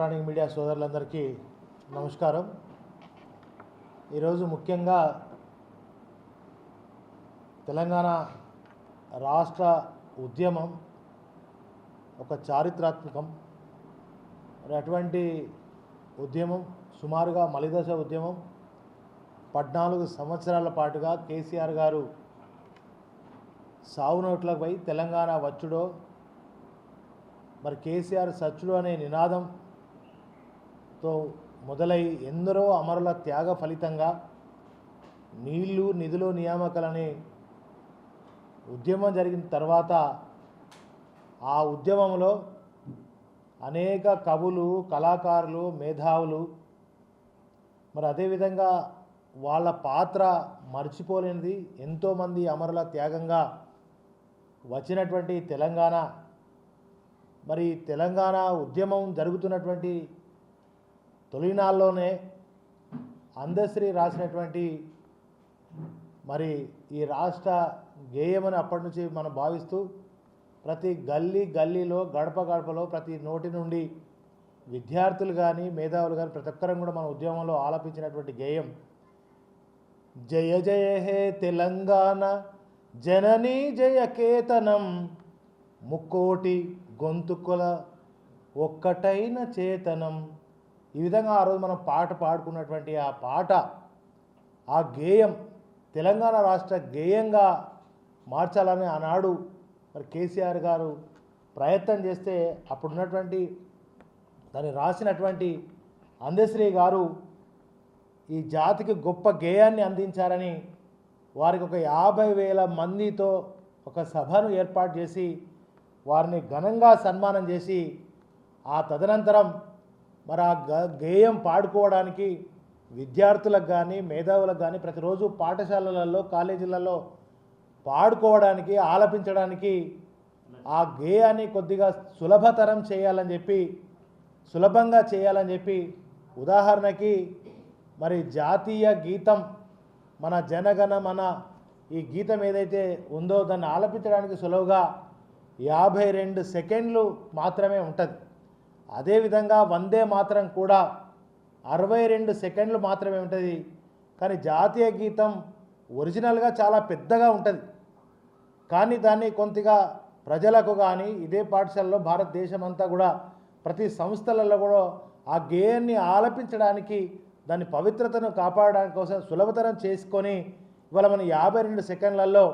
Electronic media సోదరులందరికీ నమస్కారం। ఈరోజు ముఖ్యంగా తెలంగాణ రాష్ట్ర ఉద్యమం ఒక చారిత్రాత్మకం। అటువంటి ఉద్యమం సుమారుగా మలిదశ ఉద్యమం 14 సంవత్సరాల పాటుగా కేసీఆర్ గారు సావునోట్లపై తెలంగాణ వచ్చుడో మరి కేసీఆర్ సచ్చుడు అనే నినాదంతో మొదలై ఎందరో అమరుల త్యాగ ఫలితంగా నీళ్లు నిధులు నియామకాలనే ఉద్యమం జరిగిన తర్వాత ఆ ఉద్యమంలో అనేక కవులు కళాకారులు మేధావులు మరి అదేవిధంగా వాళ్ళ పాత్ర మర్చిపోలేనిది ఎంతోమంది అమరుల త్యాగంగా వచ్చినటువంటి తెలంగాణ మరి తెలంగాణ ఉద్యమం జరుగుతున్నటువంటి తొలినాల్లోనే అందశ్రీ రాసినటువంటి మరి ఈ రాష్ట్ర గేయమని అప్పటి నుంచి మనం భావిస్తూ ప్రతి గల్లీలో గడప గడపలో ప్రతి నోటి నుండి విద్యార్థులు కానీ మేధావులు కానీ ప్రతి ఒక్కరం కూడా మన ఉద్యమంలో ఆలపించినటువంటి గేయం జయ జయ హే తెలంగాణ జననీ జయ కేతనం ముక్కోటి గొంతుకుల ఒక్కటైన చేతనం। ఈ విధంగా ఆ రోజు మనం పాట పాడుకున్నటువంటి ఆ పాట ఆ గేయం తెలంగాణ రాష్ట్ర గేయంగా మార్చాలని ఆనాడు మరి కేసీఆర్ గారు ప్రయత్నం చేస్తే అప్పుడున్నటువంటి దాన్ని రాసినటువంటి అందశ్రీ గారు ఈ జాతికి గొప్ప గేయాన్ని అందించారని వారికి ఒక 50,000 మందితో ఒక సభను ఏర్పాటు చేసి వారిని ఘనంగా సన్మానం చేసి ఆ తదనంతరం మరి ఆ గేయం పాడుకోవడానికి విద్యార్థులకు కానీ మేధావులకు కానీ ప్రతిరోజు పాఠశాలలలో కాలేజీలలో పాడుకోవడానికి ఆలపించడానికి ఆ గేయాన్ని కొద్దిగా సులభంగా చేయాలని చెప్పి ఉదాహరణకి మరి జాతీయ గీతం మన జనగణ మన ఈ గీతం ఏదైతే ఉందో దాన్ని ఆలపించడానికి సులువుగా 52 సెకండ్లు మాత్రమే ఉంటుంది। అదేవిధంగా వందే మాత్రం కూడా 62 సెకండ్లు మాత్రమే ఉంటుంది। కానీ జాతీయ గీతం ఒరిజినల్గా చాలా పెద్దగా ఉంటుంది। కానీ దాన్ని కొంతగా ప్రజలకు కానీ ఇదే పాఠశాలలో భారతదేశం అంతా కూడా ప్రతి సంస్థలలో కూడా ఆ గేయాన్ని ఆలపించడానికి దాని పవిత్రతను కాపాడడానికి కోసం సులభతరం చేసుకొని ఇవాళ మనం 52 సెకండ్లలో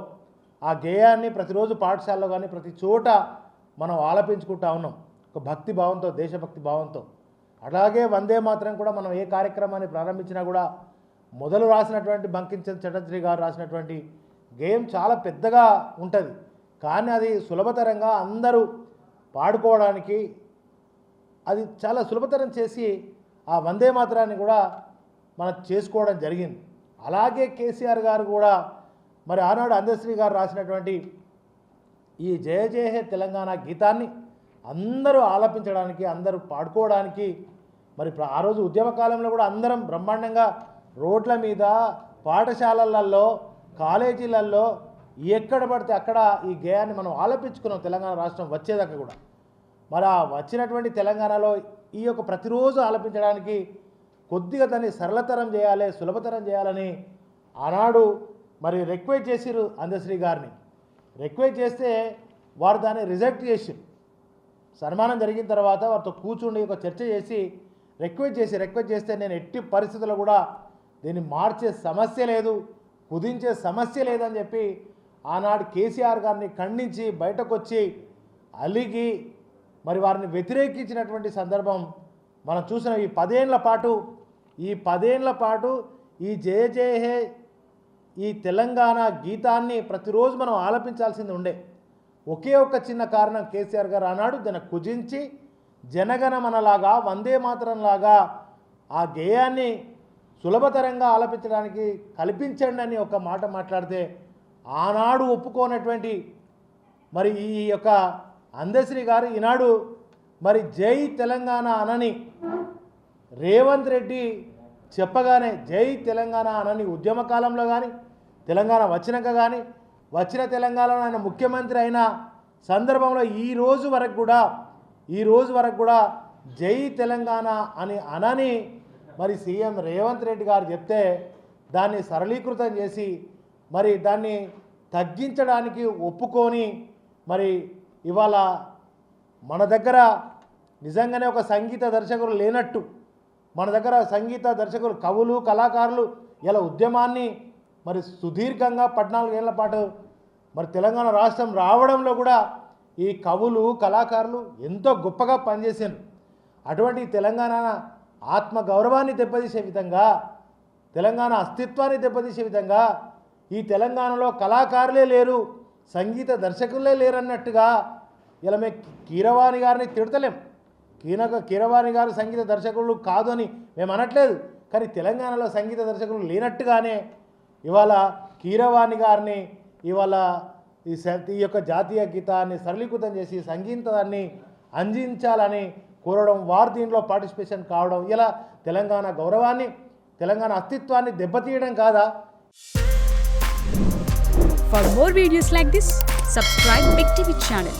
ఆ గేయాన్ని ప్రతిరోజు పాఠశాలలో కానీ ప్రతి చోట మనం ఆలపించుకుంటా ఉన్నాం ఒక భక్తి భావంతో దేశభక్తి భావంతో। అలాగే వందే మాత్రం కూడా మనం ఏ కార్యక్రమాన్ని ప్రారంభించినా కూడా మొదలు రాసినటువంటి బంకించంద్ర చటర్జీ గారు రాసినటువంటి గేయం చాలా పెద్దగా ఉంటుంది। కానీ అది సులభతరంగా అందరూ పాడుకోవడానికి అది చాలా సులభతరం చేసి ఆ వందే మాత్రాన్ని కూడా మనం చేసుకోవడం జరిగింది। అలాగే కేసీఆర్ గారు కూడా మరి ఆనాడు అందశ్రీ గారు రాసినటువంటి ఈ జయ జయ హే తెలంగాణ గీతాన్ని అందరూ ఆలపించడానికి అందరూ పాడుకోవడానికి మరి ఆ రోజు ఉద్యమ కాలంలో కూడా అందరం బ్రహ్మాండంగా రోడ్ల మీద పాఠశాలలలో కాలేజీలలో ఎక్కడ పడితే అక్కడ ఈ గేయాన్ని మనం ఆలపించుకున్నాం తెలంగాణ రాష్ట్రం వచ్చేదాకా కూడా। మరి ఆ వచ్చినటువంటి తెలంగాణలో ఈ యొక్క ప్రతిరోజు ఆలపించడానికి కొద్దిగా దాన్ని సరళతరం చేయాలి సులభతరం చేయాలని ఆనాడు మరి రిక్వెస్ట్ చేసిరు అందశ్రీ గారిని। రిక్వెస్ట్ చేస్తే వారు దాన్ని రిజెక్ట్ చేసి సన్మానం జరిగిన తర్వాత వారితో కూర్చుండి ఒక చర్చ చేసి రిక్వెస్ట్ చేస్తే నేను ఎట్టి పరిస్థితుల్లో కూడా దీన్ని మార్చే సమస్య లేదు కుదించే సమస్య లేదని చెప్పి ఆనాడు కేసీఆర్ గారిని ఖండించి బయటకు వచ్చి అలిగి మరి వారిని వ్యతిరేకించినటువంటి సందర్భం మనం చూసిన ఈ 10 ఏళ్ల పాటు ఈ జయ జయ హే ఈ తెలంగాణ గీతాన్ని ప్రతిరోజు మనం ఆలపించాల్సింది ఉండే ఒకే ఒక చిన్న కారణం కేసీఆర్ గారు ఆనాడు దాన్ని కుజించి జనగణమనలాగా వందే మాతరంలాగా ఆ గేయాన్ని సులభతరంగా ఆలపించడానికి కల్పించండి అని ఒక మాట మాట్లాడితే ఆనాడు ఒప్పుకోనటువంటి మరి ఈ యొక్క అందశ్రీ గారు ఈనాడు మరి జై తెలంగాణ అనని రేవంత్ రెడ్డి చెప్పగానే జై తెలంగాణ అనని ఉద్యమ కాలంలో కానీ తెలంగాణ వచ్చినాక కానీ వచ్చిన తెలంగాణలో ఆయన ముఖ్యమంత్రి అయిన సందర్భంలో ఈ రోజు వరకు కూడా జై తెలంగాణ అని అనని మరి సీఎం రేవంత్ రెడ్డి గారు చెప్తే దాన్ని సరళీకృతం చేసి మరి దాన్ని తగ్గించడానికి ఒప్పుకొని మరి ఇవాళ మన దగ్గర నిజంగానే ఒక సంగీత దర్శకులు లేనట్టు, మన దగ్గర సంగీత దర్శకులు కవులు కళాకారులు ఇలా ఉద్యమాన్ని మరి సుదీర్ఘంగా 14 ఏళ్ల పాటు మరి తెలంగాణ రాష్ట్రం రావడంలో కూడా ఈ కవులు కళాకారులు ఎంతో గొప్పగా పనిచేశారు. అటువంటి తెలంగాణ ఆత్మ గౌరవాన్ని దెబ్బతీసే విధంగా, తెలంగాణ అస్తిత్వాన్ని దెబ్బతీసే విధంగా ఈ తెలంగాణలో కళాకారులే లేరు, సంగీత దర్శకులే లేరన్నట్టుగా ఇలా మేము కీరవాణి గారిని తిడతలేం. కీరవాణి గారు సంగీత దర్శకులు కాదు అని మేము అనట్లేదు, కానీ తెలంగాణలో సంగీత దర్శకులు లేనట్టుగానే ఇవాళ కీరవాణి గారిని ఇవాళ ఈ యొక్క జాతీయ గీతాన్ని సరళీకృతం చేసి సంగీతాన్ని అందించాలని కోరడం, వారు దీనిలో పార్టిసిపేషన్ కావడం ఇలా తెలంగాణ గౌరవాన్ని, తెలంగాణ అస్తిత్వాన్ని దెబ్బతీయడం కాదా? For more videos like this, subscribe Big TV channel.